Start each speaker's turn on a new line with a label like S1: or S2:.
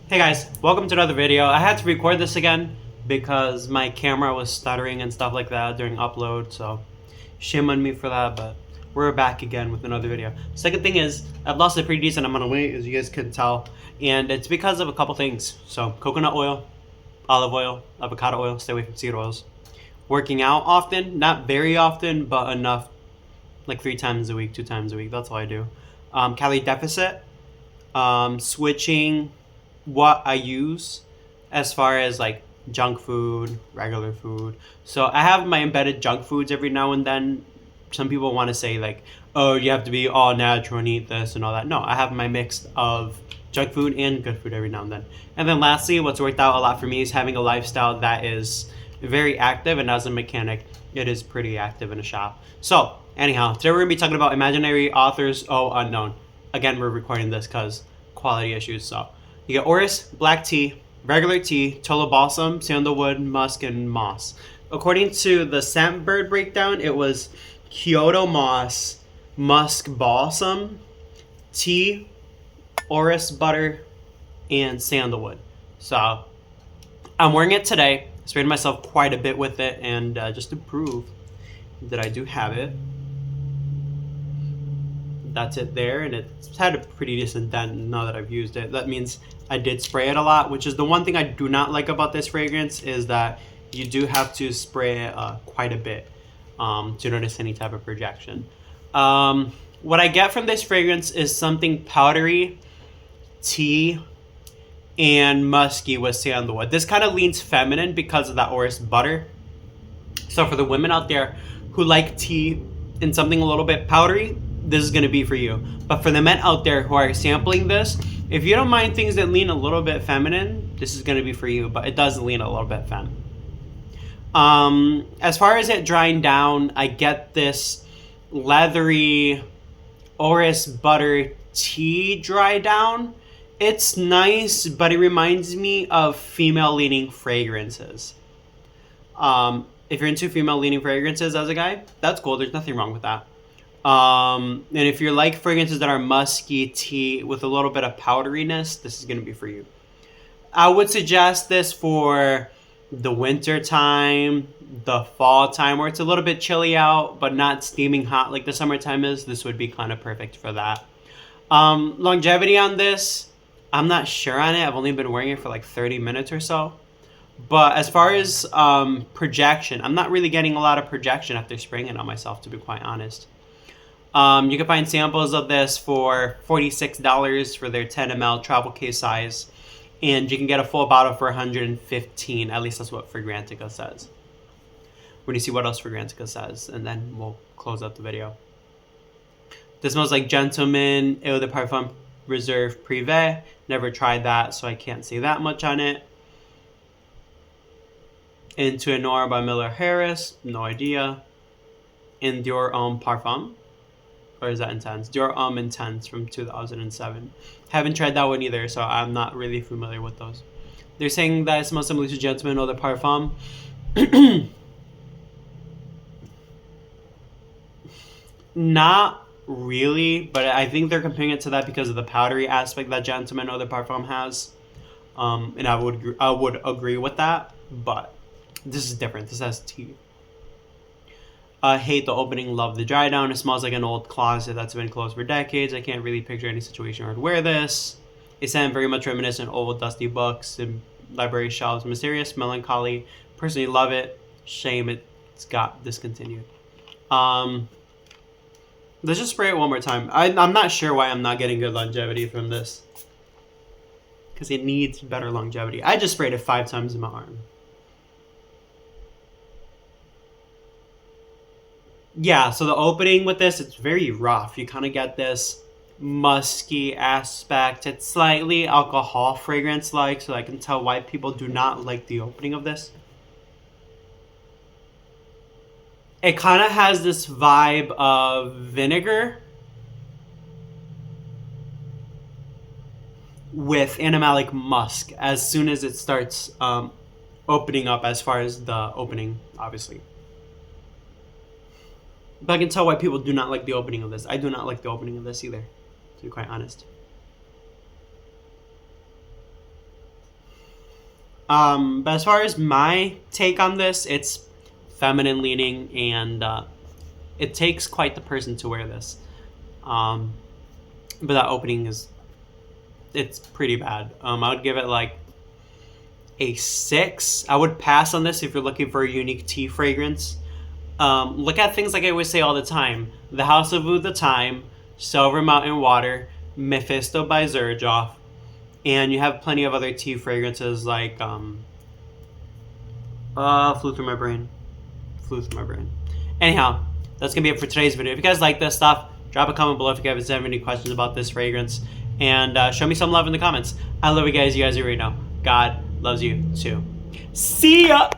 S1: Hey guys, welcome to another video. I had to record this again because my camera was stuttering and stuff like that during upload, so shame on me for that, but we're back again with another video. Second thing is, I've lost a pretty decent amount of weight, as you guys can tell, and it's because of a couple things. So, coconut oil, olive oil, avocado oil, stay away from seed oils. Working out often, not very often, but enough, like 3 times a week, 2 times a week, that's all I do. Calorie deficit, switching what I use as far as like junk food, regular food. So I have my embedded junk foods every now and then. Some people want to say like, oh, you have to be all natural and eat this and all that. No, I have my mix of junk food and good food every now and then. And then lastly, what's worked out a lot for me is having a lifestyle that is very active, and as a mechanic, it is pretty active in a shop. So anyhow, today we're going to be talking about imaginary authors, unknown. Again, we're recording this because quality issues, so you get orris, black tea, regular tea, tolo balsam, sandalwood, musk, and moss. According to the scent bird breakdown, it was Kyoto moss, musk balsam, tea, orris butter, and sandalwood. So I'm wearing it today. I sprayed myself quite a bit with it, and just to prove that I do have it, that's it there, and it's had a pretty decent dent now that I've used it. That means I did spray it a lot, which is the one thing I do not like about this fragrance, is that you do have to spray it quite a bit to notice any type of projection. What I get from this fragrance is something powdery, tea, and musky with sandalwood. This kind of leans feminine because of that orris butter. So for the women out there who like tea and something a little bit powdery, this is going to be for you. But for the men out there who are sampling this, if you don't mind things that lean a little bit feminine, this is going to be for you. But it does lean a little bit femme. As far as it drying down, I get this leathery orris butter tea dry down. It's nice, but it reminds me of female leaning fragrances. If you're into female leaning fragrances as a guy, that's cool. There's nothing wrong with that. And if you like fragrances that are musky tea with a little bit of powderiness, this is going to be for you. I would suggest this for the winter time, the fall time, where it's a little bit chilly out, but not steaming hot like the summertime is. This would be kind of perfect for that. Longevity on this, I'm not sure on it. I've only been wearing it for like 30 minutes or so. But as far as projection, I'm not really getting a lot of projection after spraying it on myself, to be quite honest. You can find samples of this for $46 for their 10 ml travel case size. And you can get a full bottle for $115. At least that's what Fragrantica says. We're going to see what else Fragrantica says, and then we'll close out the video. This smells like Gentleman Eau de Parfum Reserve Privé. Never tried that, so I can't say that much on it. Into a Noir by Miller Harris. No idea. In Dior Homme Parfum. Or is that Intense? Dior Homme Intense from 2007. Haven't tried that one either, so I'm not really familiar with those. They're saying that it smells similar to Gentleman Eau de Parfum. Not really, but I think they're comparing it to that because of the powdery aspect that Gentleman Eau de Parfum has. And I would agree with that, but this is different. This has tea. Hate the opening, love the dry down. It smells like an old closet that's been closed for decades. I can't really picture any situation where I'd wear this. It sounds very much reminiscent of old dusty books and library shelves. Mysterious, melancholy. Personally love it. Shame it's got discontinued. Let's just spray it one more time. I'm not sure why I'm not getting good longevity from this, because it needs better longevity. I just sprayed it 5 times in my arm. Yeah, so the opening with this, it's very rough. You kind of get this musky aspect. It's slightly alcohol fragrance-like, so I can tell why people do not like the opening of this. It kind of has this vibe of vinegar with animalic musk as soon as it starts opening up, as far as the opening, obviously. But I can tell why people do not like the opening of this. I do not like the opening of this either, to be quite honest. But as far as my take on this, it's feminine leaning, and it takes quite the person to wear this. Um, but that opening it's pretty bad. I would give it like a 6. I would pass on this if you're looking for a unique tea fragrance. Look at things like I always say all the time: The House of Wood, The Time, Silver Mountain Water, Mephisto by Xerjoff, and you have plenty of other tea fragrances like flew through my brain. Anyhow, that's gonna be it for today's video. If you guys like this stuff, drop a comment below if you guys have any questions about this fragrance, and show me some love in the comments. I love you guys. You guys already know. God loves you too. See ya.